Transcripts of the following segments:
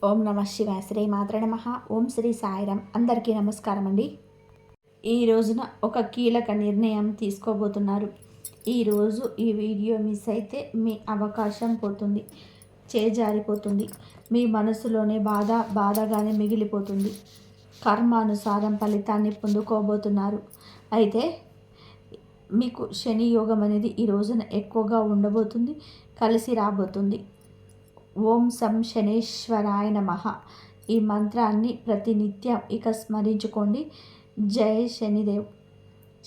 ఓం నమ శివాయ. శ్రీ మాత్ర నమః. ఓం శ్రీ సాయిరామ్. అందరికీ నమస్కారం అండి. ఈ రోజున ఒక కీలక నిర్ణయం తీసుకోబోతున్నారు. ఈరోజు ఈ వీడియో మిస్ అయితే మీ అవకాశం పోతుంది, చేజారిపోతుంది. మీ మనసులోనే బాధగానే మిగిలిపోతుంది. కర్మానుసారం ఫలితాన్ని పొందుకోబోతున్నారు. అయితే మీకు శని యోగం అనేది ఈ రోజున ఎక్కువగా ఉండబోతుంది, కలిసి రాబోతుంది. ఓం సం శనేశ్వరాయ నమః. ఈ మంత్రాన్ని ప్రతినిత్యం ఇక స్మరించుకోండి. జై శనిదేవ్.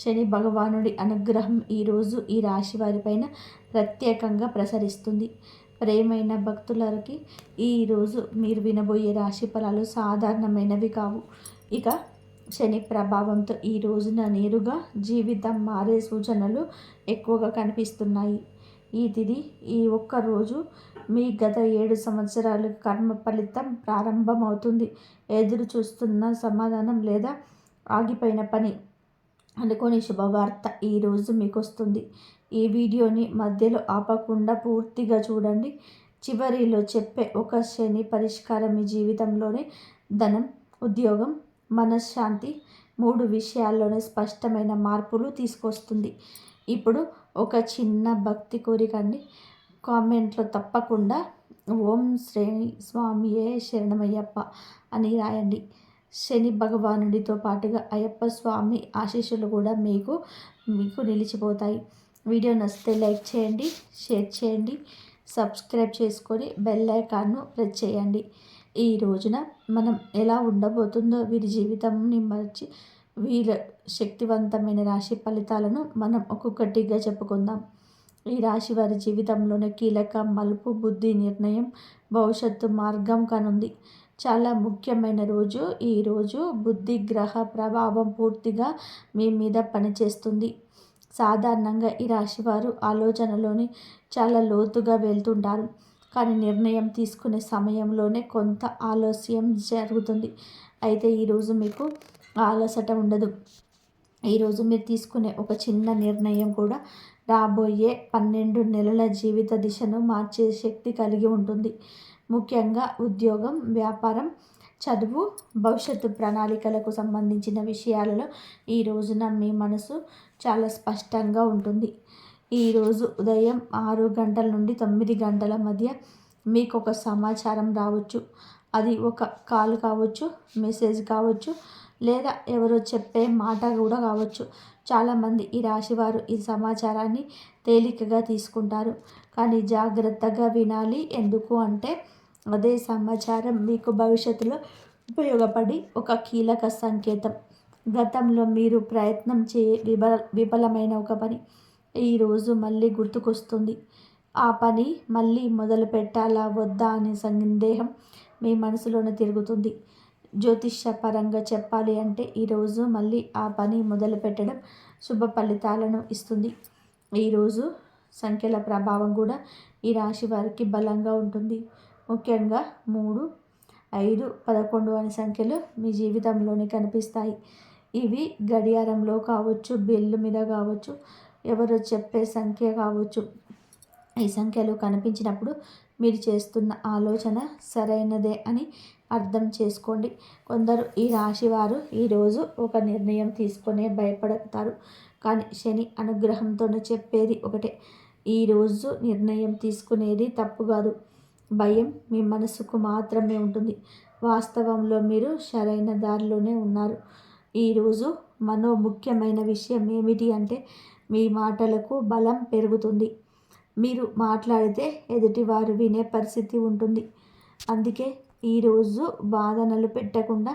శని భగవానుడి అనుగ్రహం ఈరోజు ఈ రాశి వారిపైన ప్రత్యేకంగా ప్రసరిస్తుంది. ప్రేమైన భక్తులకి ఈరోజు మీరు వినబోయే రాశి ఫలాలు సాధారణమైనవి కావు. ఇక శని ప్రభావంతో ఈ రోజున నేరుగా జీవితం మారే సూచనలు ఎక్కువగా కనిపిస్తున్నాయి. ఈ తిథి ఈ ఒక్కరోజు మీ గత 7 సంవత్సరాల కర్మ ఫలితం ప్రారంభమవుతుంది. ఎదురు చూస్తున్న సమాధానం లేదా ఆగిపోయిన పని అనుకోని శుభవార్త ఈరోజు మీకు వస్తుంది. ఈ వీడియోని మధ్యలో ఆపకుండా పూర్తిగా చూడండి. చివరిలో చెప్పే ఒక శని పరిష్కారం మీ జీవితంలోనే ధనం, ఉద్యోగం, మనశ్శాంతి 3 విషయాల్లోనే స్పష్టమైన మార్పులు తీసుకొస్తుంది. ఇప్పుడు ఒక చిన్న భక్తి కోరికండి. కామెంట్లో తప్పకుండా ఓం శ్రీ స్వామియే శరణమయ్యప్ప అని రాయండి. శని భగవానుడితో పాటుగా అయ్యప్ప స్వామి ఆశీస్సులు కూడా మీకు నిలిచిపోతాయి. వీడియో నచ్చితే లైక్ చేయండి, షేర్ చేయండి, సబ్స్క్రైబ్ చేసుకొని బెల్ ఐకాన్ను ప్రెస్ చేయండి. ఈ రోజున మనం ఎలా ఉండబోతుందో వీరి జీవితంని మర్చి వీరి శక్తివంతమైన రాశి ఫలితాలను మనం ఒక్కొక్కటిగా చెప్పుకుందాం. ఈ రాశి వారి జీవితంలోనే కీలక మలుపు, బుద్ధి నిర్ణయం, భవిష్యత్తు మార్గం కానుంది. చాలా ముఖ్యమైన రోజు ఈరోజు. బుద్ధి గ్రహ ప్రభావం పూర్తిగా మీ మీద పనిచేస్తుంది. సాధారణంగా ఈ రాశివారు ఆలోచనలోని చాలా లోతుగా వెళ్తుంటారు. కానీ నిర్ణయం తీసుకునే సమయంలోనే కొంత ఆలస్యం జరుగుతుంది. అయితే ఈరోజు మీకు అలసట ఉండదు. ఈరోజు మీరు తీసుకునే ఒక చిన్న నిర్ణయం కూడా రాబోయే 12 నెలల జీవిత దిశను మార్చే శక్తి కలిగి ఉంటుంది. ముఖ్యంగా ఉద్యోగం, వ్యాపారం, చదువు, భవిష్యత్తు ప్రణాళికలకు సంబంధించిన విషయాలలో ఈ రోజున మీ మనసు చాలా స్పష్టంగా ఉంటుంది. ఈరోజు ఉదయం 6 గంటల నుండి 9 గంటల మధ్య మీకు ఒక సమాచారం రావచ్చు. అది ఒక కాల్ కావచ్చు, మెసేజ్ కావచ్చు, లేదా ఎవరో చెప్పే మాట కూడా కావచ్చు. చాలామంది ఈ రాశివారు ఈ సమాచారాన్ని తేలికగా తీసుకుంటారు. కానీ జాగ్రత్తగా వినాలి. ఎందుకు అంటే అదే సమాచారం మీకు భవిష్యత్తులో ఉపయోగపడి ఒక కీలక సంకేతం. గతంలో మీరు ప్రయత్నం విఫలమైన ఒక పని ఈరోజు మళ్ళీ గుర్తుకొస్తుంది. ఆ పని మళ్ళీ మొదలు పెట్టాలా వద్దా అనే సందేహం మీ మనసులోనే తిరుగుతుంది. జ్యోతిష్య పరంగా చెప్పాలి అంటే ఈరోజు మళ్ళీ ఆ పని మొదలు పెట్టడం శుభ ఫలితాలను ఇస్తుంది. ఈరోజు సంఖ్యల ప్రభావం కూడా ఈ రాశి వారికి బలంగా ఉంటుంది. ముఖ్యంగా 3, 5, 11 అనే సంఖ్యలు మీ జీవితంలోనే కనిపిస్తాయి. ఇవి గడియారంలో కావచ్చు, బెల్లు మీద కావచ్చు, ఎవరో చెప్పే సంఖ్య కావచ్చు. ఈ సంఖ్యలు కనిపించినప్పుడు మీరు చేస్తున్న ఆలోచన సరైనదే అని అర్థం చేసుకోండి. కొందరు ఈ రాశివారు ఈరోజు ఒక నిర్ణయం తీసుకునే భయపడతారు. కానీ శని అనుగ్రహంతోనే చెప్పేది ఒకటే. ఈరోజు నిర్ణయం తీసుకునేది తప్పు కాదు, భయం మీ మనసుకు మాత్రమే ఉంటుంది. వాస్తవంలో మీరు సరైన దారిలోనే ఉన్నారు. ఈరోజు ముఖ్యమైన విషయం ఏమిటి అంటే మీ మాటలకు బలం పెరుగుతుంది. మీరు మాట్లాడితే ఎదుటివారు వినే పరిస్థితి ఉంటుంది. అందుకే ఈరోజు వాదనలు పెట్టకుండా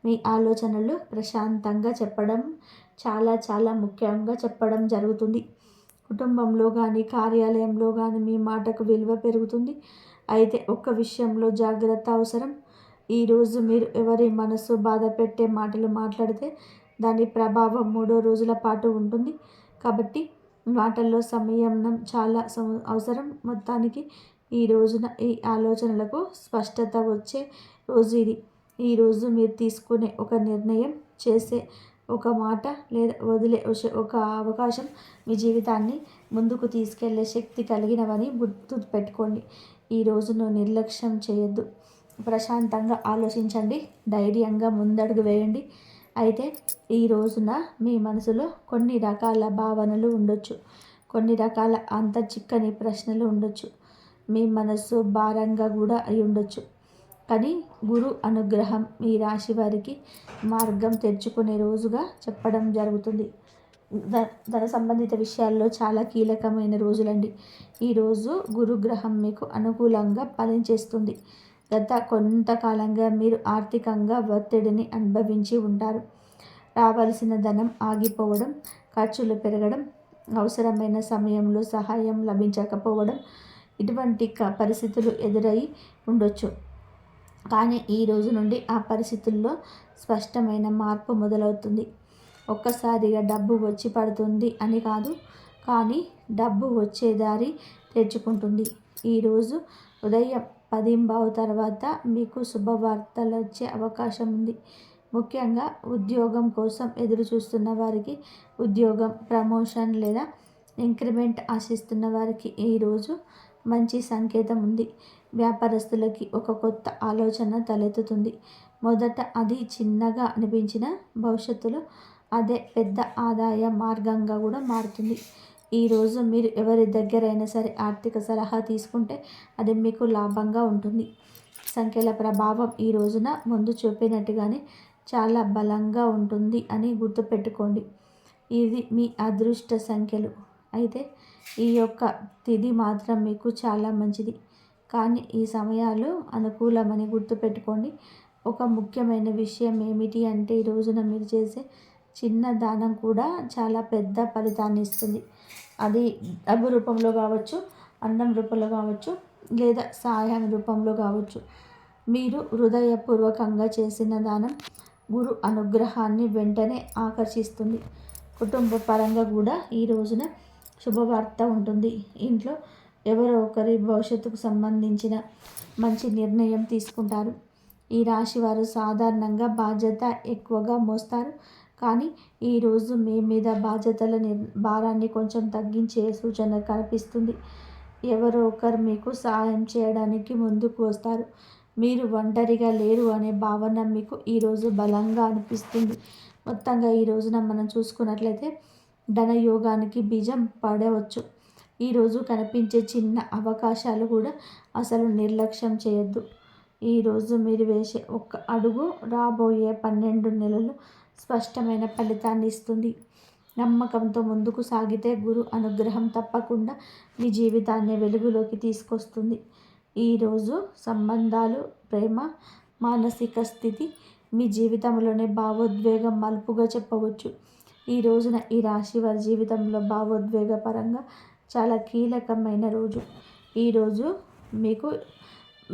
మీ ఆలోచనలు ప్రశాంతంగా చెప్పడం చాలా ముఖ్యంగా చెప్పడం జరుగుతుంది. కుటుంబంలో కానీ, కార్యాలయంలో కానీ మీ మాటకు విలువ పెరుగుతుంది. అయితే ఒక్క విషయంలో జాగ్రత్త అవసరం. ఈరోజు మీరు ఎవరి మనసు బాధ పెట్టే మాటలు మాట్లాడితే దాని ప్రభావం 3 రోజుల పాటు ఉంటుంది. కాబట్టి మాటల్లో సంయమనం చాలా అవసరం. మొత్తానికి ఈ రోజున ఈ ఆలోచనలకు స్పష్టత వచ్చే రోజు ఇది. ఈరోజు మీరు తీసుకునే ఒక నిర్ణయం, చేసే ఒక మాట లేదా వదిలే ఒక అవకాశం మీ జీవితాన్ని ముందుకు తీసుకెళ్లే శక్తి కలిగినవని గుర్తు పెట్టుకోండి. ఈ రోజును నిర్లక్ష్యం చేయొద్దు. ప్రశాంతంగా ఆలోచించండి, ధైర్యంగా ముందడుగు వేయండి. అయితే ఈ రోజున మీ మనసులో కొన్ని రకాల భావనలు ఉండొచ్చు, కొన్ని రకాల అంత చిక్కని ప్రశ్నలు ఉండొచ్చు, మీ మనస్సు భారంగా కూడా అయి ఉండొచ్చు. కానీ గురు అనుగ్రహం ఈ రాశి వారికి మార్గం తెరుచుకునే రోజుగా చెప్పడం జరుగుతుంది. ధన సంబంధిత విషయాల్లో చాలా కీలకమైన రోజులండి. ఈరోజు గురుగ్రహం మీకు అనుకూలంగా పనిచేస్తుంది. గత కొంతకాలంగా మీరు ఆర్థికంగా ఒత్తిడిని అనుభవించి ఉంటారు. రావాల్సిన ధనం ఆగిపోవడం, ఖర్చులు పెరగడం, అవసరమైన సమయంలో సహాయం లభించకపోవడం, ఇటువంటి పరిస్థితులు ఎదురై ఉండొచ్చు. కానీ ఈ రోజు నుండి ఆ పరిస్థితుల్లో స్పష్టమైన మార్పు మొదలవుతుంది. ఒక్కసారిగా డబ్బు వచ్చి పడుతుంది అని కాదు, కానీ డబ్బు వచ్చే దారి తెరుచుకుంటుంది. ఈరోజు ఉదయం 10:15 తర్వాత మీకు శుభవార్తలు వచ్చే అవకాశం ఉంది. ముఖ్యంగా ఉద్యోగం కోసం ఎదురు చూస్తున్న వారికి ఉద్యోగం, ప్రమోషన్ లేదా ఇంక్రిమెంట్ ఆశిస్తున్న వారికి ఈరోజు మంచి సంకేతం ఉంది. వ్యాపారస్తులకి ఒక కొత్త ఆలోచన తలెత్తుతుంది. మొదట అది చిన్నగా అనిపించిన భవిష్యత్తులో అదే పెద్ద ఆదాయ మార్గంగా కూడా మారుతుంది. ఈరోజు మీరు ఎవరి దగ్గరైనా సరే ఆర్థిక సలహా తీసుకుంటే అది మీకు లాభంగా ఉంటుంది. సంఖ్యల ప్రభావం ఈ రోజున ముందు చూపినట్టుగానే చాలా బలంగా ఉంటుంది అని గుర్తుపెట్టుకోండి. ఇది మీ అదృష్ట సంఖ్యలు. అయితే ఈ యొక్క తిథి మాత్రం మీకు చాలా మంచిది. కానీ ఈ సమయాలు అనుకూలమని గుర్తుపెట్టుకోండి. ఒక ముఖ్యమైన విషయం ఏమిటి అంటే ఈ రోజున మీరు చేసే చిన్న దానం కూడా చాలా పెద్ద ఫలితాన్ని ఇస్తుంది. అది డబ్బు రూపంలో కావచ్చు, అన్నం రూపంలో కావచ్చు, లేదా సహాయం రూపంలో కావచ్చు. మీరు హృదయపూర్వకంగా చేసిన దానం గురు అనుగ్రహాన్ని వెంటనే ఆకర్షిస్తుంది. కుటుంబ పరంగా కూడా ఈ రోజున శుభవార్త ఉంటుంది. ఇంట్లో ఎవరో ఒకరి భవిష్యత్తుకు సంబంధించిన మంచి నిర్ణయం తీసుకుంటారు. ఈ రాశి వారు సాధారణంగా బాధ్యత ఎక్కువగా మోస్తారు. కానీ ఈరోజు మీ మీద బాధ్యతల భారాన్ని కొంచెం తగ్గించే సూచన కనిపిస్తుంది. ఎవరో ఒకరు మీకు సహాయం చేయడానికి ముందుకు వస్తారు. మీరు ఒంటరిగా లేరు అనే భావన మీకు ఈరోజు బలంగా అనిపిస్తుంది. మొత్తంగా ఈ రోజున మనం చూసుకున్నట్లయితే ధనయోగానికి బీజం పడవచ్చు. ఈరోజు కనిపించే చిన్న అవకాశాలు కూడా అసలు నిర్లక్ష్యం చేయొద్దు. ఈరోజు మీరు వేసే ఒక్క అడుగు రాబోయే 12 నెలలు స్పష్టమైన ఫలితాన్ని ఇస్తుంది. నమ్మకంతో ముందుకు సాగితే గురు అనుగ్రహం తప్పకుండా మీ జీవితాన్ని వెలుగులోకి తీసుకొస్తుంది. ఈరోజు సంబంధాలు, ప్రేమ, మానసిక స్థితి మీ జీవితంలోనే భావోద్వేగం మలుపుగా చెప్పవచ్చు. ఈ రోజున ఈ రాశి వారి జీవితంలో భావోద్వేగ పరంగా చాలా కీలకమైన రోజు. ఈరోజు మీకు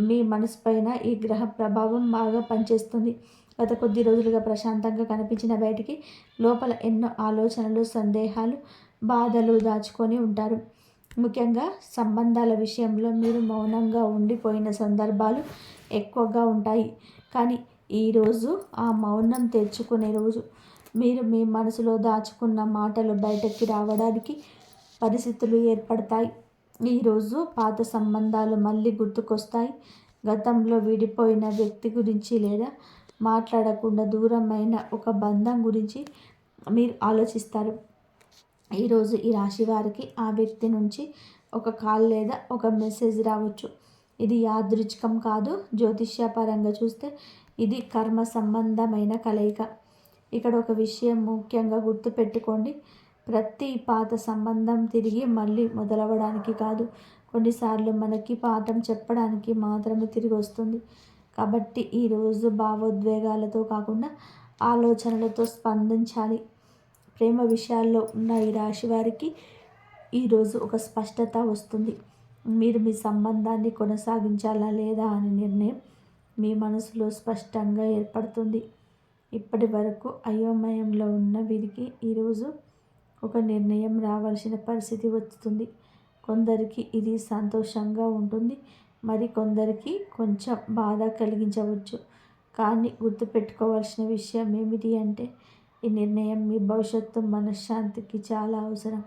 మీ మనసు పైన ఈ గ్రహ ప్రభావం బాగా పనిచేస్తుంది. గత కొద్ది రోజులుగా ప్రశాంతంగా కనిపించిన బయటికి లోపల ఎన్నో ఆలోచనలు, సందేహాలు, బాధలు దాచుకొని ఉంటారు. ముఖ్యంగా సంబంధాల విషయంలో మీరు మౌనంగా ఉండిపోయిన సందర్భాలు ఎక్కువగా ఉంటాయి. కానీ ఈరోజు ఆ మౌనం తెరుచుకునే రోజు. మీరు మీ మనసులో దాచుకున్న మాటలు బయటకి రావడానికి పరిస్థితులు ఏర్పడతాయి. ఈరోజు పాత సంబంధాలు మళ్ళీ గుర్తుకొస్తాయి. గతంలో విడిపోయిన వ్యక్తి గురించి లేదా మాట్లాడకుండా దూరమైన ఒక బంధం గురించి మీరు ఆలోచిస్తారు. ఈరోజు ఈ రాశి వారికి ఆ వ్యక్తి నుంచి ఒక కాల్ లేదా ఒక మెసేజ్ రావచ్చు. ఇది యాదృచ్ఛికం కాదు. జ్యోతిష్యపరంగా చూస్తే ఇది కర్మ సంబంధమైన కలయిక. ఇక్కడ ఒక విషయం ముఖ్యంగా గుర్తుపెట్టుకోండి. ప్రతి పాత సంబంధం తిరిగి మళ్ళీ మొదలవడానికి కాదు, కొన్నిసార్లు మనకి పాఠం చెప్పడానికి మాత్రమే తిరిగి వస్తుంది. కాబట్టి ఈరోజు భావోద్వేగాలతో కాకుండా ఆలోచనలతో స్పందించాలి. ప్రేమ విషయాల్లో ఉన్న ఈ రాశి వారికి ఈరోజు ఒక స్పష్టత వస్తుంది. మీరు మీ సంబంధాన్ని కొనసాగించాలా లేదా అనే నిర్ణయం మీ మనసులో స్పష్టంగా ఏర్పడుతుంది. ఇప్పటి వరకు అయోమయంలో ఉన్న వీరికి ఈరోజు ఒక నిర్ణయం రావాల్సిన పరిస్థితి వస్తుంది. కొందరికి ఇది సంతోషంగా ఉంటుంది, మరి కొందరికి కొంచెం బాధ కలిగించవచ్చు. కానీ గుర్తుపెట్టుకోవాల్సిన విషయం ఏమిటి అంటే ఈ నిర్ణయం మీ భవిష్యత్తు మనశ్శాంతికి చాలా అవసరం.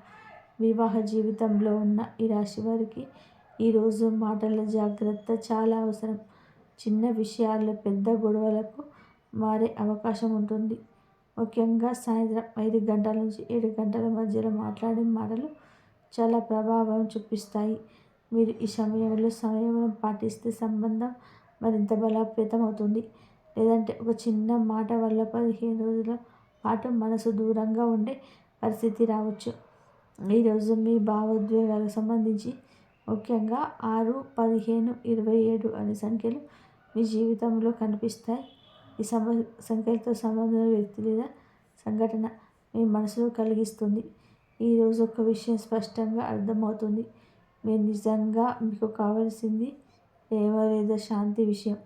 వివాహ జీవితంలో ఉన్న ఈ రాశి వారికి ఈరోజు మాటల జాగ్రత్త చాలా అవసరం. చిన్న విషయాల్లో పెద్ద గొడవలకు మారే అవకాశం ఉంటుంది. ముఖ్యంగా సాయంత్రం 5 గంటల నుంచి 7 గంటల మధ్యలో మాట్లాడే మాటలు చాలా ప్రభావం చూపిస్తాయి. మీరు ఈ సమయంలో సంయమనం పాటిస్తే సంబంధం మరింత బలోపేతం అవుతుంది. లేదంటే ఒక చిన్న మాట వల్ల 15 రోజుల పాటు మనసు దూరంగా ఉండే పరిస్థితి రావచ్చు. ఈరోజు మీ భావోద్వేగాలకు సంబంధించి ముఖ్యంగా 6, 15, 27 అనే సంఖ్యలు మీ జీవితంలో కనిపిస్తాయి. ఈ సంఖ్యలతో సంబంధం వ్యక్తి లేదా సంఘటన మీ మనసులో కలిగిస్తుంది. ఈరోజు ఒక విషయం స్పష్టంగా అర్థమవుతుంది. మీరు నిజంగా మీకు కావాల్సింది ప్రేమ లేదా శాంతి విషయం.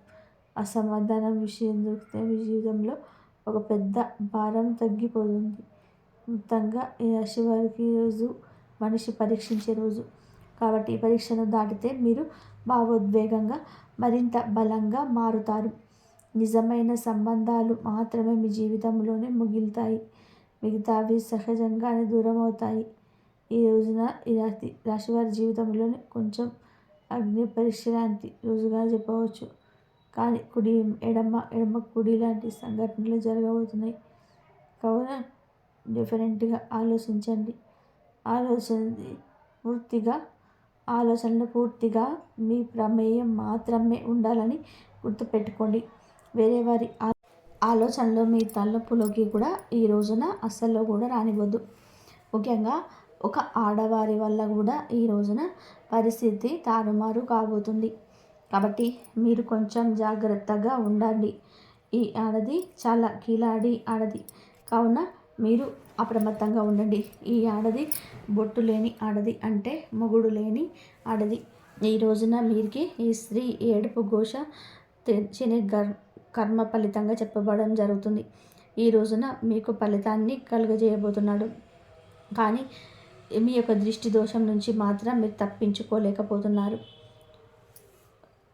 అసమాధానం విషయం దొరికితే మీ జీవితంలో ఒక పెద్ద భారం తగ్గిపోతుంది. మొత్తంగా ఈ రాశి వారికి ఈరోజు మనిషి పరీక్షించే రోజు. కాబట్టి ఈ పరీక్షను దాటితే మీరు భావోద్వేగంగా మరింత బలంగా మారుతారు. నిజమైన సంబంధాలు మాత్రమే మీ జీవితంలోనే మిగులుతాయి. మిగతావి సహజంగానే దూరం అవుతాయి. ఈ రోజున ఈ రాశివారి జీవితంలోనే కొంచెం అగ్ని పరీక్ష లాంటి రోజుగా చెప్పవచ్చు. కానీ ఎడమ కుడి లాంటి సంఘటనలు జరగబోతున్నాయి. కావున డిఫరెంట్గా ఆలోచించండి. ఆలోచనలు పూర్తిగా మీ ప్రమేయం మాత్రమే ఉండాలని గుర్తుపెట్టుకోండి. వేరే వారి ఆలోచనలు మీ తలపులోకి కూడా ఈ రోజున అస్సలు కూడా రానివ్వద్దు. ముఖ్యంగా ఒక ఆడవారి వల్ల కూడా ఈ రోజున పరిస్థితి తారుమారు కాబోతుంది. కాబట్టి మీరు కొంచెం జాగ్రత్తగా ఉండండి. ఈ ఆడది చాలా కిలాడి ఆడది కావున మీరు అప్రమత్తంగా ఉండండి. ఈ ఆడది బొట్టు లేని ఆడది అంటే మొగుడు లేని ఆడది. ఈ రోజున మీరికి ఈ స్త్రీ ఏడుపు ఘోష శని కర్మ ఫలితంగా చెప్పబడడం జరుగుతుంది. ఈ రోజున మీకు ఫలితాన్ని కలుగజేయబోతున్నాడు. కానీ మీ యొక్క దృష్టి దోషం నుంచి మాత్రం మీరు తప్పించుకోలేకపోతున్నారు.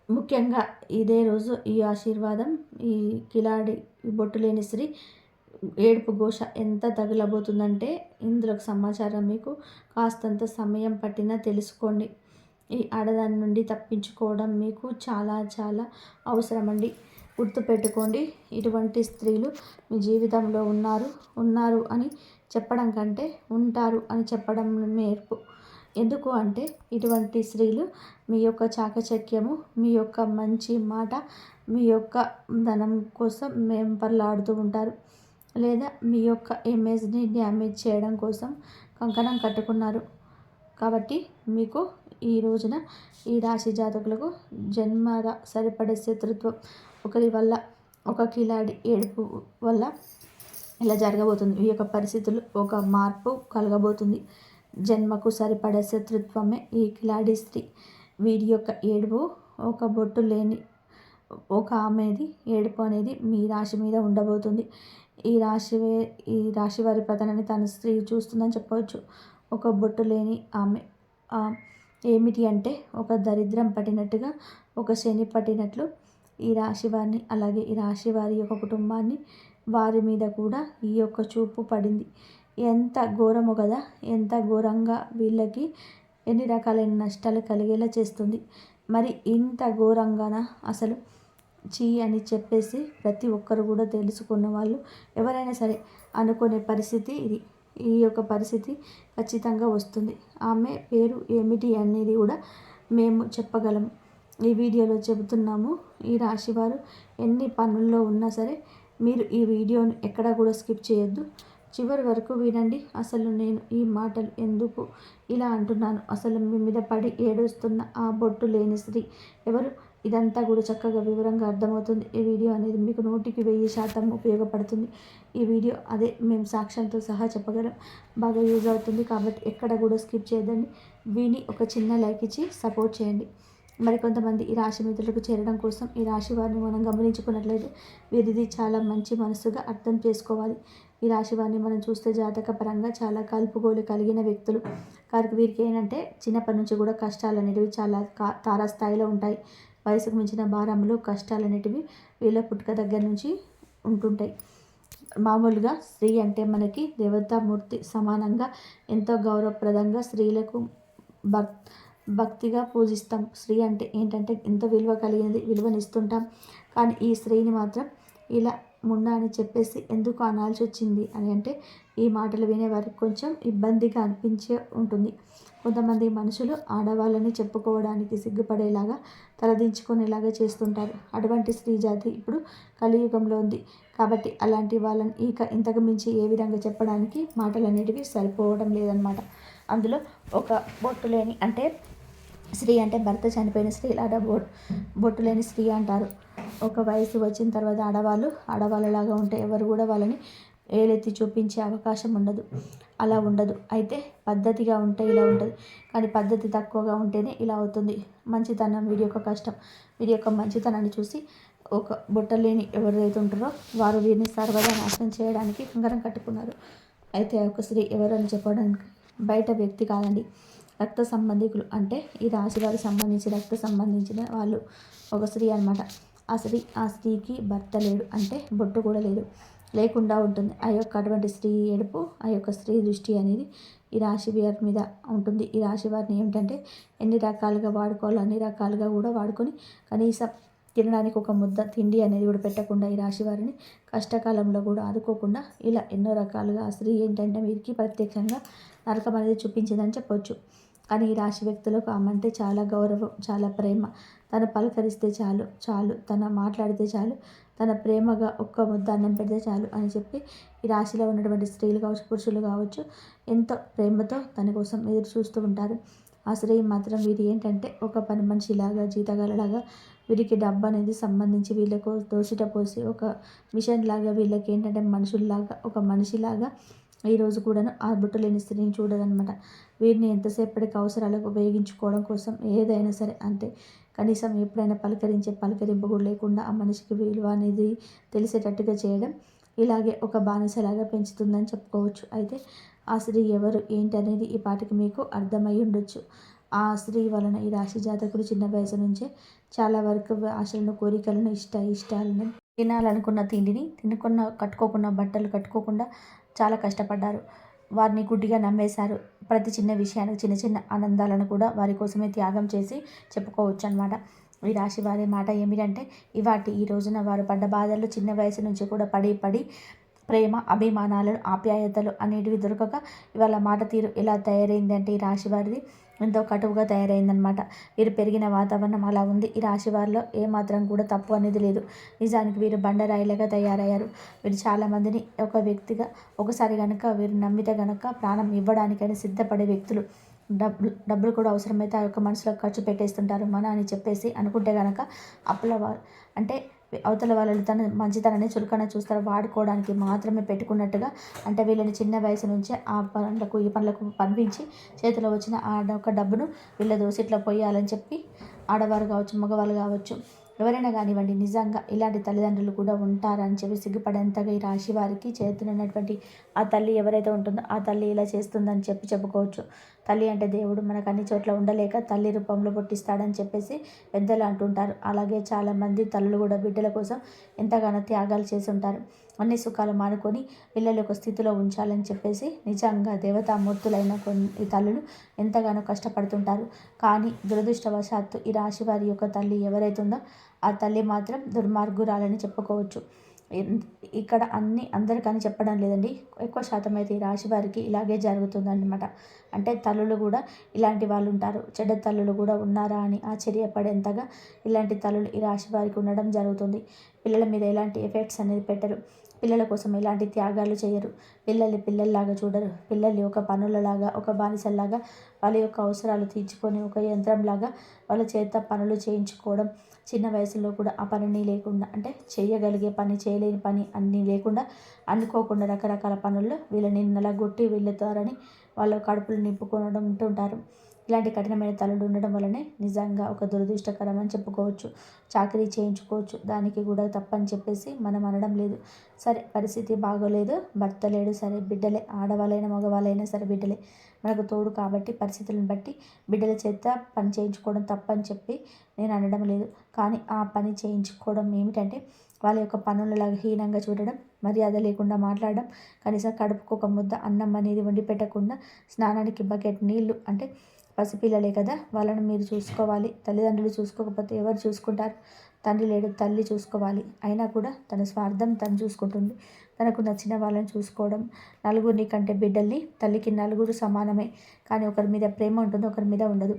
ముఖ్యంగా ఇదే రోజు ఈ ఆశీర్వాదం ఈ కిలాడి బొట్టు లేని స్త్రీ ఏడుపు ఘోష ఎంత తగలబోతుందంటే ఇందులో సమాచారం మీకు కాస్తంత సమయం పట్టినా తెలుసుకోండి. ఈ ఆడదాని నుండి తప్పించుకోవడం మీకు చాలా చాలా అవసరమండి. గుర్తుపెట్టుకోండి, ఇటువంటి స్త్రీలు మీ జీవితంలో ఉన్నారు అని చెప్పడం కంటే ఉంటారు అని చెప్పడం నేర్పు. ఎందుకు అంటే ఇటువంటి స్త్రీలు మీ యొక్క చాకచక్యము, మీ యొక్క మంచి మాట, మీ యొక్క ధనం కోసం వెంపర్లాడుతూ ఉంటారు. లేదా మీ యొక్క ఇమేజ్ని డ్యామేజ్ చేయడం కోసం కంకణం కట్టుకున్నారు. కాబట్టి మీకు ఈ రోజున ఈ రాశి జాతకులకు జన్మద సరిపడే శత్రుత్వం ఒకరి వల్ల, ఒక కిలాడి ఏడుపు వల్ల ఇలా జరగబోతుంది. ఈ యొక్క పరిస్థితులు ఒక మార్పు కలగబోతుంది. జన్మకు సరిపడే శత్రుత్వమే ఈ కిలాడి స్త్రీ. వీరి యొక్క ఏడుపు ఒక బొట్టు లేని ఒక ఆమెది ఏడుపు అనేది మీ రాశి మీద ఉండబోతుంది. ఈ రాశి వారి పతనాన్ని తన స్త్రీ చూస్తుందని చెప్పవచ్చు. ఒక బొట్టు లేని ఆమె ఏమిటి అంటే ఒక దరిద్రం పట్టినట్టుగా, ఒక శని పట్టినట్లు ఈ రాశి వారిని, అలాగే ఈ రాశి వారి యొక్క కుటుంబాన్ని, వారి మీద కూడా ఈ యొక్క చూపు పడింది. ఎంత ఘోరమో కదా, ఎంత ఘోరంగా వీళ్ళకి ఎన్ని రకాలైన నష్టాలు కలిగేలా చేస్తుంది. మరి ఇంత ఘోరంగానా అసలు చీ అని చెప్పేసి ప్రతి ఒక్కరు కూడా తెలుసుకున్న వాళ్ళు ఎవరైనా సరే అనుకునే పరిస్థితి ఇది. ఈ యొక్క పరిస్థితి ఖచ్చితంగా వస్తుంది. ఆమె పేరు ఏమిటి అనేది కూడా మేము చెప్పగలము. ఈ వీడియోలో చెబుతున్నాము. ఈ రాశివారు ఎన్ని పనుల్లో ఉన్నా సరే మీరు ఈ వీడియోను ఎక్కడా కూడా స్కిప్ చేయొద్దు. చివరి వరకు వినండి. అసలు నేను ఈ మాటలు ఎందుకు ఇలా అంటున్నాను, అసలు మీ మీద పడి ఏడుస్తున్న ఆ బొట్టు లేని స్త్రీ ఎవరు, ఇదంతా కూడా చక్కగా వివరంగా అర్థమవుతుంది. ఈ వీడియో అనేది మీకు 100% ఉపయోగపడుతుంది. ఈ వీడియో అదే మేము సాక్ష్యంతో సహా చెప్పగలం, బాగా యూజ్ అవుతుంది. కాబట్టి ఎక్కడ కూడా స్కిప్ చేయదండి. విని ఒక చిన్న లైక్ ఇచ్చి సపోర్ట్ చేయండి. మరికొంతమంది ఈ రాశి మిత్రులకు చేరడం కోసం ఈ రాశి వారిని మనం గమనించుకున్నట్లయితే వీరిది చాలా మంచి మనసుగా అర్థం చేసుకోవాలి. ఈ రాశి వారిని మనం చూస్తే జాతక పరంగా చాలా కలుపుగోలు కలిగిన వ్యక్తులు. వీరికి ఏంటంటే చిన్నప్పటి నుంచి కూడా కష్టాలు అనేటివి చాలా తారాస్థాయిలో ఉంటాయి. వయసుకు మించిన భారములు, కష్టాలు అనేటివి వీళ్ళ పుట్టుక దగ్గర నుంచి ఉంటుంటాయి. మామూలుగా స్త్రీ అంటే మనకి దేవతామూర్తి సమానంగా ఎంతో గౌరవప్రదంగా స్త్రీలకు భక్తిగా పూజిస్తాం. స్త్రీ అంటే ఏంటంటే ఎంతో విలువ కలిగినది, విలువనిస్తుంటాం. కానీ ఈ స్త్రీని మాత్రం ఇలా ముండా అని చెప్పేసి ఎందుకు అనాల్సి వచ్చింది అని అంటే ఈ మాటలు వినేవారికి కొంచెం ఇబ్బందిగా అనిపించే ఉంటుంది. కొంతమంది మనుషులు ఆడవాళ్ళని చెప్పుకోవడానికి సిగ్గుపడేలాగా తలదించుకునేలాగా చేస్తుంటారు. అటువంటి స్త్రీ జాతి ఇప్పుడు కలియుగంలో ఉంది. కాబట్టి అలాంటి వాళ్ళని ఇంతకు మించి ఏ విధంగా చెప్పడానికి మాటలన్నిటికీ సరిపోవడం లేదనమాట. అందులో ఒక బొట్టు లేని అంటే స్త్రీ అంటే భర్త చనిపోయిన స్త్రీలాగా బొట్టు లేని స్త్రీ అంటారు. ఒక వయసు వచ్చిన తర్వాత ఆడవాళ్ళలాగా ఉంటే ఎవరు కూడా వాళ్ళని ఏలెత్తి చూపించే అవకాశం ఉండదు. అలా ఉండదు. అయితే పద్ధతిగా ఉంటే ఇలా ఉంటుంది. కానీ పద్ధతి తక్కువగా ఉంటేనే ఇలా అవుతుంది. మంచితనం వీరి యొక్క కష్టం, వీరి యొక్క మంచితనాన్ని చూసి ఒక బుట్టలేని ఎవరైతే ఉంటారో వారు వీరిని సర్వదా నాశనం చేయడానికి కంకణం కట్టుకున్నారు. అయితే ఒక స్త్రీ ఎవరు అని చెప్పడానికి బయట వ్యక్తి కాదండి, రక్త సంబంధికులు. అంటే ఈ రాశి వారికి సంబంధించి రక్త సంబంధించిన వాళ్ళు ఒక స్త్రీ అనమాట. ఆ స్త్రీకి భర్త లేడు, అంటే బొట్టు కూడా లేదు, లేకుండా ఉంటుంది. ఆ యొక్క అటువంటి స్త్రీ ఏడుపు, ఆ యొక్క స్త్రీ దృష్టి అనేది ఈ రాశి వారి మీద ఉంటుంది. ఈ రాశి వారిని ఏమిటంటే ఎన్ని రకాలుగా వాడుకోవాలో అన్ని రకాలుగా కూడా వాడుకొని కనీసం తినడానికి ఒక ముద్ద తిండి అనేది కూడా పెట్టకుండా ఈ రాశి వారిని కష్టకాలంలో కూడా ఆదుకోకుండా ఇలా ఎన్నో రకాలుగా ఆ స్త్రీ ఏంటంటే వీరికి ప్రత్యక్షంగా నరకం అనేది చూపించిందని చెప్పొచ్చు. కానీ ఈ రాశి వ్యక్తులకు ఆమె అంటే చాలా గౌరవం, చాలా ప్రేమ. తను పలకరిస్తే చాలు, తను మాట్లాడితే చాలు, తన ప్రేమగా ఒక్క ముద్ద అన్నం పెడితే చాలు అని చెప్పి ఈ రాశిలో ఉన్నటువంటి స్త్రీలు కావచ్చు, పురుషులు కావచ్చు ఎంతో ప్రేమతో తన కోసం ఎదురు చూస్తూ ఉంటారు. ఆ స్త్రీ మాత్రం వీరి ఏంటంటే ఒక పని మనిషిలాగా, జీతగాలలాగా వీరికి డబ్బు అనేది సంబంధించి వీళ్ళకు దోసిట పోసి ఒక మిషన్ లాగా వీళ్ళకి ఏంటంటే మనుషుల్లాగా, ఒక మనిషిలాగా ఈరోజు కూడాను ఆ బుట్టలేని స్త్రీని చూడదనమాట. వీరిని ఎంతసేపటికి అవసరాలకు ఉపయోగించుకోవడం కోసం ఏదైనా సరే అంతే. కనీసం ఎప్పుడైనా పలకరింపు కూడా లేకుండా ఆ మనిషికి విలువ అనేది తెలిసేటట్టుగా చేయడం ఇలాగే ఒక బానిసలాగా పెంచుతుందని చెప్పుకోవచ్చు. అయితే ఆ స్త్రీ ఎవరు ఏంటి అనేది ఈ పాటికి మీకు అర్థమై ఉండొచ్చు. ఆ స్త్రీ వలన ఈ రాశి జాతకులు చిన్న వయసు నుంచే చాలా వరకు ఆశలను, కోరికలను, ఇష్టాలను, తినాలనుకున్న తిండిని తినకున్న, కట్టుకోకున్న బట్టలు కట్టుకోకుండా చాలా కష్టపడ్డారు. వారిని గుడ్డిగా నమ్మేశారు. ప్రతి చిన్న విషయానికి చిన్న చిన్న ఆనందాలను కూడా వారి కోసమే త్యాగం చేసి చెప్పుకోవచ్చు అనమాట. ఈ రాశి వారి మాట ఏమిటంటే ఈ రోజున వారు పడ్డ బాధలు చిన్న వయసు నుంచి కూడా పడి ప్రేమ, అభిమానాలు, ఆప్యాయతలు అనేటివి దొరకక ఇవాళ మాట తీరు ఎలా తయారైంది అంటే ఈ రాశి వారిది ఎంతో కటువుగా తయారైందనమాట. వీరు పెరిగిన వాతావరణం అలా ఉంది. ఈ రాశి వారిలో ఏమాత్రం కూడా తప్పు అనేది లేదు. నిజానికి వీరు బండరాయిలుగా తయారయ్యారు. వీరు చాలామందిని ఒక వ్యక్తిగా ఒకసారి కనుక వీరు నమ్మితే కనుక ప్రాణం ఇవ్వడానికైనా సిద్ధపడే వ్యక్తులు. డబ్బులు కూడా అవసరమైతే ఆ యొక్క మనసులో ఖర్చు పెట్టేస్తుంటారు అని చెప్పేసి అనుకుంటే కనుక అప్పుల అంటే అవతల వాళ్ళు తన మంచితనాన్ని చులకన చూస్తారు, వాడుకోవడానికి మాత్రమే పెట్టుకున్నట్టుగా. అంటే వీళ్ళని చిన్న వయసు నుంచే ఆ పనులకు ఈ పనులకు పంపించి చేతిలో వచ్చిన ఆ ఒక డబ్బును వీళ్ళ దోసిట్లో పోయాలని చెప్పి ఆడవారు కావచ్చు, మగవాళ్ళు కావచ్చు, ఎవరైనా కానివ్వండి, నిజంగా ఇలాంటి తల్లిదండ్రులు కూడా ఉంటారని చెప్పి సిగ్గుపడేంతగా ఈ రాశి వారికి చేతున్నటువంటి ఆ తల్లి ఎవరైతే ఉంటుందో ఆ తల్లి ఇలా చేస్తుందని చెప్పుకోవచ్చు. తల్లి అంటే దేవుడు, మనకు అన్ని చోట్ల ఉండలేక తల్లి రూపంలో పుట్టిస్తాడని చెప్పేసి పెద్దలు అంటుంటారు. అలాగే చాలామంది తల్లులు కూడా బిడ్డల కోసం ఎంతగానో త్యాగాలు చేసి ఉంటారు. అన్ని సుఖాలు మానుకొని పిల్లల యొక్క స్థితిలో ఉంచాలని చెప్పేసి నిజంగా దేవతామూర్తులైన కొన్ని తల్లులు ఎంతగానో కష్టపడుతుంటారు. కానీ దురదృష్టవశాత్తు ఈ రాశి వారి యొక్క తల్లి ఎవరైతే ఉందో ఆ తల్లి మాత్రం దుర్మార్గురాలని చెప్పుకోవచ్చు. ఇక్కడ అందరికని చెప్పడం లేదండి, ఎక్కువ శాతం అయితే ఈ రాశి వారికి ఇలాగే జరుగుతుందన్నమాట. అంటే తల్లులు కూడా ఇలాంటి వాళ్ళు ఉంటారు, చెడ్డ తల్లులు కూడా ఉన్నారా అని ఆశ్చర్యపడేంతగా ఇలాంటి తల్లులు ఈ రాశి వారికి ఉండడం జరుగుతుంది. పిల్లల మీద ఎలాంటి ఎఫెక్ట్స్ అనేది పెట్టరు, పిల్లల కోసం ఎలాంటి త్యాగాలు చేయరు, పిల్లల్లాగా చూడరు, పిల్లల్ని ఒక పనులలాగా, ఒక బానిసల్లాగా వాళ్ళ యొక్క అవసరాలు తీర్చుకొని ఒక యంత్రంలాగా వాళ్ళ చేత పనులు చేయించుకోవడం. చిన్న వయసులో కూడా ఆ పనిని లేకుండా, అంటే చేయగలిగే పని, చేయలేని పని అన్నీ లేకుండా అనుకోకుండా రకరకాల పనుల్లో వీళ్ళని నలగొట్టి వెళ్తారని వాళ్ళ కడుపులు నింపుకోవడం ఉంటుంటారు. ఇలాంటి కఠినమైన తల్లులు ఉండడం వల్లనే నిజంగా ఒక దురదృష్టకరం అని చెప్పుకోవచ్చు. చాకరీ చేయించుకోవచ్చు, దానికి కూడా తప్పని చెప్పేసి మనం అనడం లేదు. సరే, పరిస్థితి బాగోలేదు, భర్త లేడు, సరే బిడ్డలే, ఆడవాళ్ళైనా మగవాళ్ళైనా సరే బిడ్డలే మనకు తోడు. కాబట్టి పరిస్థితులను బట్టి బిడ్డల చేత పని చేయించుకోవడం తప్పని చెప్పి నేను అనడం లేదు. కానీ ఆ పని చేయించుకోవడం ఏమిటంటే వాళ్ళ యొక్క పనులలాగా హీనంగా చూడడం, మర్యాద లేకుండా మాట్లాడడం, కనీసం కడుపుకు ఒక ముద్ద అన్నం అనేది వండి పెట్టకుండా, స్నానానికి బకెట్ నీళ్లు అంటే పసిపిల్లలే కదా, వాళ్ళని మీరు చూసుకోవాలి. తల్లిదండ్రులు చూసుకోకపోతే ఎవరు చూసుకుంటారు? తండ్రి లేడు, తల్లి చూసుకోవాలి. అయినా కూడా తన స్వార్థం తను చూసుకుంటుంది. తనకు నచ్చిన వాళ్ళని చూసుకోవడం. నలుగురిని కంటే బిడ్డల్ని, తల్లికి నలుగురు సమానమే. కానీ ఒకరి మీద ప్రేమ ఉంటుంది, ఒకరి మీద ఉండదు.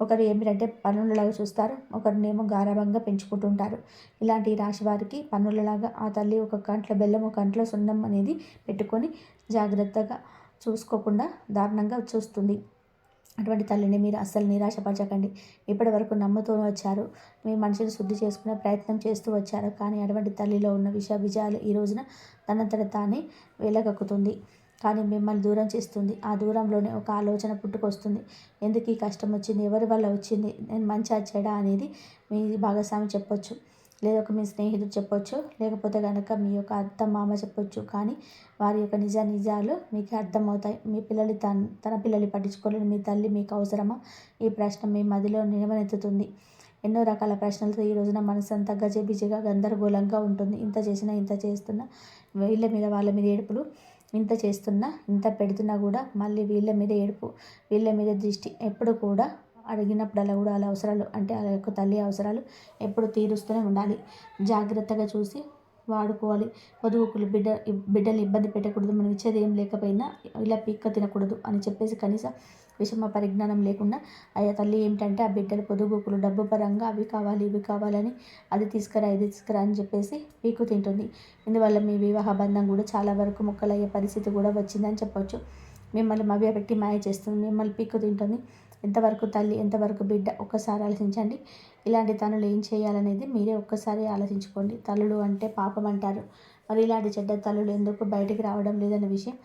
ఒకరు ఏమిటంటే పన్నులలాగా చూస్తారు, ఒకరినేమో గారాబంగా పెంచుకుంటుంటారు. ఇలాంటి రాశి వారికి పన్నులలాగా ఆ తల్లి ఒక కంట్లో బెల్లం, ఒక కంట్లో సున్నం అనేది పెట్టుకొని జాగ్రత్తగా చూసుకోకుండా దారుణంగా చూస్తుంది. అటువంటి తల్లిని మీరు అస్సలు నిరాశపరచకండి. ఇప్పటి వరకు నమ్ముతూ వచ్చారు, మీ మనసుని శుద్ధి చేసుకునే ప్రయత్నం చేస్తూ వచ్చారు. కానీ అటువంటి తల్లిలో ఉన్న విజయాలు ఈ రోజున తనంతట తానే వెలగక్కుతుంది. కానీ మిమ్మల్ని దూరం చేస్తుంది. ఆ దూరంలోనే ఒక ఆలోచన పుట్టుకొస్తుంది. ఎందుకు ఈ కష్టం వచ్చింది, ఎవరి వల్ల వచ్చింది, నేను మంచి చెడా అనేది మీ భాగస్వామి చెప్పొచ్చు, లేదా ఒక మీ స్నేహితుడు చెప్పొచ్చు, లేకపోతే కనుక మీ యొక్క అత్త మామ చెప్పొచ్చు. కానీ వారి యొక్క నిజాలు మీకు అర్థమవుతాయి. మీ పిల్లలు తన పిల్లల్ని పట్టించుకోలేని మీ తల్లి మీకు అవసరమా? ఈ ప్రశ్న మీ మదిలో నిలవనెత్తుతుంది. ఎన్నో రకాల ప్రశ్నలతో ఈ రోజున మనసు అంతా గజిబిజిగా గందరగోళంగా ఉంటుంది. ఇంత చేసినా, ఇంత చేస్తున్నా, వీళ్ళ మీద వాళ్ళ మీద ఏడుపులు, ఇంత చేస్తున్నా, ఇంత పెడుతున్నా కూడా మళ్ళీ వీళ్ళ మీద ఏడుపు, వీళ్ళ మీద దృష్టి. ఎప్పుడు కూడా అడిగినప్పుడల్లా కూడా వాళ్ళ అవసరాలు, అంటే వాళ్ళ యొక్క తల్లి అవసరాలు ఎప్పుడు తీరుస్తూనే ఉండాలి. జాగ్రత్తగా చూసి వాడుకోవాలి. పొదుగుకులు బిడ్డల్ని ఇబ్బంది పెట్టకూడదు. మనం ఇచ్చేది ఏం లేకపోయినా ఇలా పీక్క తినకూడదు అని చెప్పేసి కనీసం విషమ పరిజ్ఞానం లేకుండా అయ్యా తల్లి ఏమిటంటే ఆ బిడ్డలు పొదుగుకులు డబ్బు పరంగా అవి కావాలి, ఇవి కావాలని, అది తీసుకురా, ఇది తీసుకురా అని చెప్పేసి పీక్కు తింటుంది. ఇందువల్ల మీ వివాహ బంధం కూడా చాలా వరకు ముక్కలయ్యే పరిస్థితి కూడా వచ్చిందని చెప్పొచ్చు. మిమ్మల్ని మభ్యపెట్టి మాయ చేస్తుంది, మిమ్మల్ని పీక్కు తింటుంది. ఎంతవరకు తల్లి, ఎంతవరకు బిడ్డ, ఒక్కసారి ఆలోచించండి. ఇలాంటి తనులు ఏం చేయాలనేది మీరే ఒక్కసారి ఆలోచించుకోండి. తల్లులు అంటే పాపం అంటారు. మరి ఇలాంటి చెడ్డ తల్లులు ఎందుకు బయటికి రావడం లేదన్న విషయం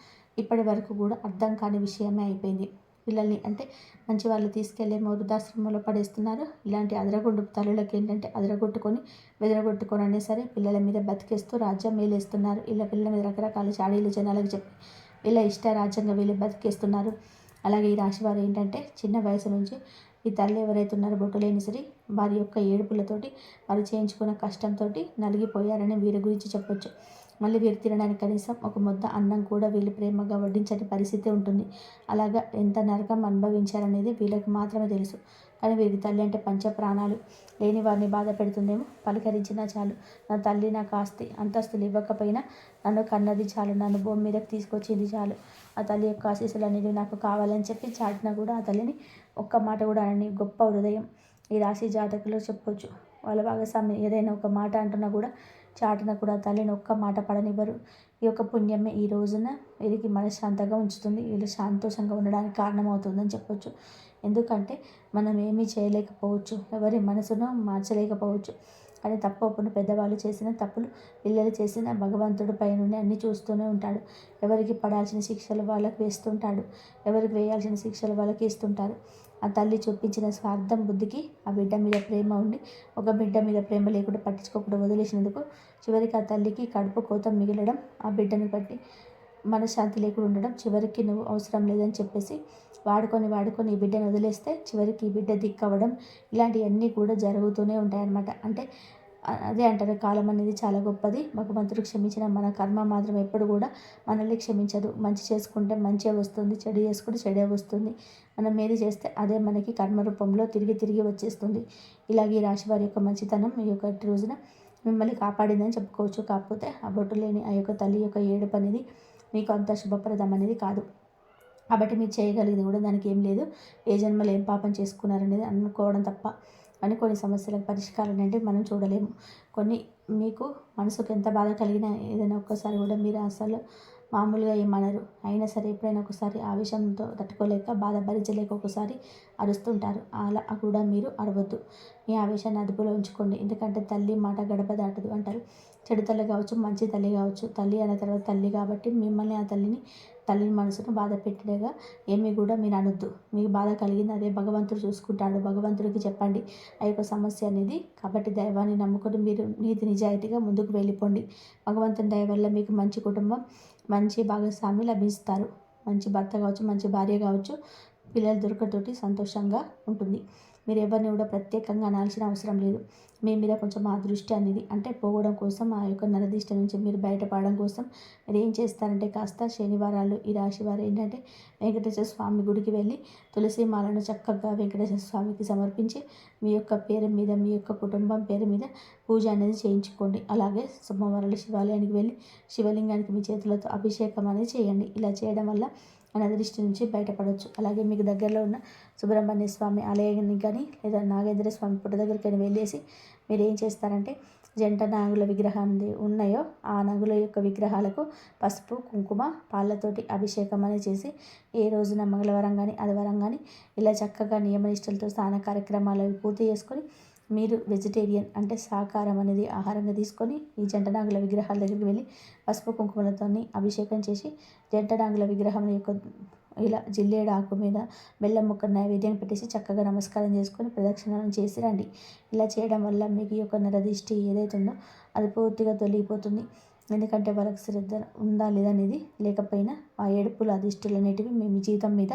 ఇప్పటి వరకు కూడా అర్థం కాని విషయమే అయిపోయింది. పిల్లల్ని అంటే మంచి వాళ్ళు తీసుకెళ్ళే వృద్ధాశ్రమంలో పడేస్తున్నారు. ఇలాంటి అదరగొడ్డు తల్లులకి ఏంటంటే అదరగొట్టుకొని బెదరగొట్టుకొని అనే సరే పిల్లల మీద బతికేస్తూ రాజ్యం మేలేస్తున్నారు. ఇలా పిల్లల మీద రకరకాల చాడీలు జనాలకు చెప్పి వీళ్ళ ఇష్ట రాజ్యంగా వీళ్ళు బతికేస్తున్నారు. అలాగే ఈ రాశి వారు ఏంటంటే చిన్న వయసు నుంచి ఈ తల్లి ఎవరైతే ఉన్నారో బొట్టులేని సరి వారి యొక్క ఏడుపులతోటి, వారు చేయించుకున్న కష్టంతో నలిగిపోయారని వీరి గురించి చెప్పొచ్చు. మళ్ళీ వీరు తినడానికి కనీసం ఒక ముద్ద అన్నం కూడా వీళ్ళు ప్రేమగా వడ్డించని పరిస్థితి ఉంటుంది. అలాగా ఎంత నరకం అనుభవించారనేది వీళ్ళకి మాత్రమే తెలుసు. కానీ వీరి తల్లి అంటే పంచ ప్రాణాలు. లేని వారిని బాధ పెడుతుందేమో, పలకరించినా చాలు. నా తల్లి నాకు ఆస్తి అంతస్తులు ఇవ్వకపోయినా నన్ను కన్నది చాలు, నన్ను భూమి మీదకి తీసుకొచ్చింది చాలు, ఆ తల్లి యొక్క ఆశీస్సులు అనేవి నాకు కావాలని చెప్పి చాటినా కూడా ఆ తల్లిని ఒక్క మాట కూడా అనని గొప్ప హృదయం ఈ రాశి జాతకులు చెప్పొచ్చు. వాళ్ళ భాగస్వామి ఏదైనా ఒక మాట అంటున్నా కూడా చాటున కూడా తల్లిని ఒక్క మాట పడనివ్వరు. ఈ యొక్క పుణ్యమే ఈ రోజున వీరికి మనశ్శాంతంగా ఉంచుతుంది, వీళ్ళు సంతోషంగా ఉండడానికి కారణమవుతుందని చెప్పొచ్చు. ఎందుకంటే మనం ఏమీ చేయలేకపోవచ్చు, ఎవరి మనసును మార్చలేకపోవచ్చు. కానీ తప్పు ఒప్పును పెద్దవాళ్ళు చేసిన తప్పులు పిల్లలు చేసిన భగవంతుడి పైన అన్నీ చూస్తూనే ఉంటాడు. ఎవరికి పడాల్సిన శిక్షలు వాళ్ళకి వేస్తుంటాడు, ఎవరికి వేయాల్సిన శిక్షలు వాళ్ళకి ఇస్తుంటారు. ఆ తల్లి చూపించిన స్వార్థం బుద్ధికి ఆ బిడ్డ మీద ప్రేమ ఉండి, ఒక బిడ్డ మీద ప్రేమ లేకుండా పట్టించుకోకుండా వదిలేసినందుకు చివరికి ఆ తల్లికి కడుపు కోత మిగలడం, ఆ బిడ్డని బట్టి మనశ్శాంతి లేకుండా ఉండడం, చివరికి నువ్వు అవసరం లేదని చెప్పేసి వాడుకొని ఈ బిడ్డను వదిలేస్తే చివరికి ఈ బిడ్డ దిక్కవడం, ఇలాంటివన్నీ కూడా జరుగుతూనే ఉంటాయన్నమాట. అంటే అదే అంటారు, కాలం అనేది చాలా గొప్పది. భగవంతుడు క్షమించిన మన కర్మ మాత్రం ఎప్పుడు కూడా మనల్ని క్షమించదు. మంచి చేసుకుంటే మంచే వస్తుంది, చెడు చేసుకుంటే చెడే వస్తుంది. మనం ఏది చేస్తే అదే మనకి కర్మ రూపంలో తిరిగి వచ్చేస్తుంది. ఇలాగే ఈ రాశి వారి యొక్క మంచితనం ఈ యొక్క రోజున మిమ్మల్ని కాపాడిందని చెప్పుకోవచ్చు. కాకపోతే ఆ బొట్టు లేని ఆ యొక్క తల్లి యొక్క ఏడుపు అనేది మీకు అంత శుభప్రదం అనేది కాదు. కాబట్టి మీరు చేయగలిగింది కూడా దానికి ఏం లేదు, ఏ జన్మలో ఏం పాపం చేసుకున్నారనేది అనుకోవడం తప్ప. అని కొన్ని సమస్యలకు పరిష్కారం అంటే మనం చూడలేము. కొన్ని మీకు మనసుకు ఎంత బాధ కలిగినా ఏదైనా ఒక్కసారి కూడా మీరు అసలు మామూలుగా ఏమనరు. అయినా సరే ఎప్పుడైనా ఒకసారి ఆవేశంతో తట్టుకోలేక బాధ భరించలేక ఒకసారి అరుస్తుంటారు. అలా కూడా మీరు అరవద్దు. మీ ఆవేశాన్ని అదుపులో ఉంచుకోండి. ఎందుకంటే తల్లి మాట గడప దాటదు అంటారు. చెడు తల్లి కావచ్చు, మంచి తల్లి కావచ్చు, తల్లి అనే తర్వాత తల్లి కాబట్టి మిమ్మల్ని ఆ తల్లి మనసును బాధ పెట్టేగా ఏమీ కూడా మీరు అనొద్దు. మీకు బాధ కలిగింది అదే భగవంతుడు చూసుకుంటాడు. భగవంతుడికి చెప్పండి ఆ యొక్క సమస్య అనేది. కాబట్టి దైవాన్ని నమ్ముకొని మీరు నీతి నిజాయితీగా ముందుకు వెళ్ళిపోండి. భగవంతుని దయ వల్ల మీకు మంచి కుటుంబం, మంచి భాగస్వామి లభిస్తారు. మంచి భర్త కావచ్చు, మంచి భార్య కావచ్చు, పిల్లలు దొరకతోటి సంతోషంగా ఉంటుంది. మీరు ఎవరిని కూడా ప్రత్యేకంగా అనాల్సిన అవసరం లేదు. మీ మీద కొంచెం ఆ దృష్టి అనేది అంటే పోవడం కోసం, ఆ యొక్క నరదిష్టి నుంచి మీరు బయటపడడం కోసం మీరు ఏం చేస్తారంటే కాస్త శనివారాలు ఈ రాశి వారు ఏంటంటే వెంకటేశ్వర స్వామి గుడికి వెళ్ళి తులసి మాలను చక్కగా వెంకటేశ్వర స్వామికి సమర్పించి మీ యొక్క పేరు మీద, మీ యొక్క కుటుంబం పేరు మీద పూజ అనేది చేయించుకోండి. అలాగే సోమవారాలు శివాలయానికి వెళ్ళి శివలింగానికి మీ చేతులతో అభిషేకం అనేది చేయండి. ఇలా చేయడం వల్ల నరదృష్టి నుంచి బయటపడవచ్చు. అలాగే మీకు దగ్గరలో ఉన్న సుబ్రహ్మణ్య స్వామి ఆలయానికి కానీ లేదా నాగేంద్ర స్వామి పుట్ట దగ్గరికి వెళ్ళేసి మీరు ఏం చేస్తారంటే జంట నాగుల విగ్రహం ఉన్నాయో ఆ నాగుల యొక్క విగ్రహాలకు పసుపు కుంకుమ పాలతోటి అభిషేకం అనేది చేసి ఏ రోజున మంగళవారం కానీ ఆదివారం కానీ ఇలా చక్కగా నియమనిష్టలతో స్నాన కార్యక్రమాలు పూర్తి చేసుకొని మీరు వెజిటేరియన్ అంటే శాకాహారం అనేది ఆహారంగా తీసుకొని ఈ జంట నాగుల విగ్రహాల దగ్గరికి వెళ్ళి పసుపు కుంకుమలతో అభిషేకం చేసి జంట నాగుల విగ్రహం యొక్క ఇలా జిల్లేడు ఆకు మీద బెల్లం ముక్క నైవేద్యం పెట్టేసి చక్కగా నమస్కారం చేసుకొని ప్రదక్షిణం చేసి రండి. ఇలా చేయడం వల్ల మీకు ఈ యొక్క నరదిష్టి ఏదైతే ఉందో అది పూర్తిగా తొలగిపోతుంది. ఎందుకంటే వాళ్ళకి శ్రద్ధ ఉందా లేదా అనేది లేకపోయినా ఆ ఏడుపులు ఆ దిష్టిలు అనేటివి మీ జీవితం మీద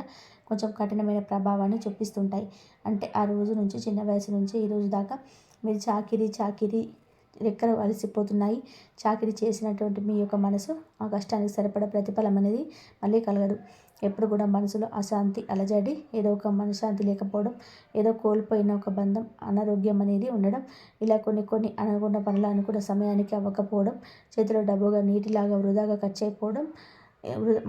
కొంచెం కఠినమైన ప్రభావాన్ని చూపిస్తుంటాయి. అంటే ఆ రోజు నుంచి చిన్న వయసు నుంచి ఈ రోజు దాకా మీరు చాకిరీ రెక్కలు అలసిపోతున్నాయి. చాకిరీ చేసినటువంటి మీ యొక్క మనసు ఆ కష్టానికి సరిపడ ప్రతిఫలం అనేది మళ్ళీ కలగదు. ఎప్పుడు కూడా మనసులో అశాంతి అలజడి, ఏదో ఒక మనశ్శాంతి లేకపోవడం, ఏదో కోల్పోయిన ఒక బంధం, అనారోగ్యం అనేది ఉండడం, ఇలా కొన్ని అనుకున్న పనులు అనుకున్న సమయానికి అవ్వకపోవడం, చేతిలో డబ్బుగా నీటిలాగా వృధాగా ఖర్చు అయిపోవడం,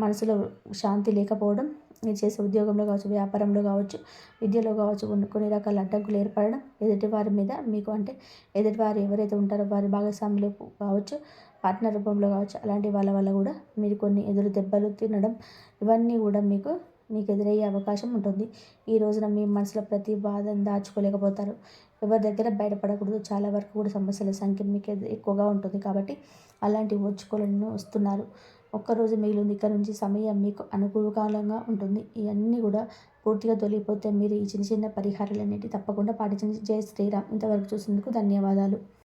మనసులో శాంతి లేకపోవడం, మీరు చేసే ఉద్యోగంలో కావచ్చు, వ్యాపారంలో కావచ్చు, విద్యలో కావచ్చు కొన్ని రకాల అడ్డంకులు ఏర్పడడం, ఎదుటివారి మీద మీకు అంటే ఎదుటివారు ఎవరైతే ఉంటారో వారి భాగస్వాములు కావచ్చు, పార్ట్నర్ రూపంలో కావచ్చు, అలాంటి వాళ్ళ వల్ల కూడా మీరు కొన్ని ఎదురు దెబ్బలు తినడం ఇవన్నీ కూడా మీకు ఎదురయ్యే అవకాశం ఉంటుంది. ఈ రోజున మీ మనసులో ప్రతి బాధను దాచుకోలేకపోతారు. ఎవరి దగ్గర బయటపడకూడదు. చాలా వరకు కూడా సమస్యల సంఖ్య మీకు ఎక్కువగా ఉంటుంది కాబట్టి అలాంటివి ఓర్చుకోలేని వస్తున్నారు. ఒక్కరోజు మిగిలింది. ఇక్కడ నుంచి సమయం మీకు అనుకూలంగా ఉంటుంది. ఇవన్నీ కూడా పూర్తిగా తొలగిపోతే మీరు ఈ చిన్న చిన్న పరిహారాలన్నిటి తప్పకుండా పాటించండి. జై శ్రీరామ్. ఇంతవరకు చూసినందుకు ధన్యవాదాలు.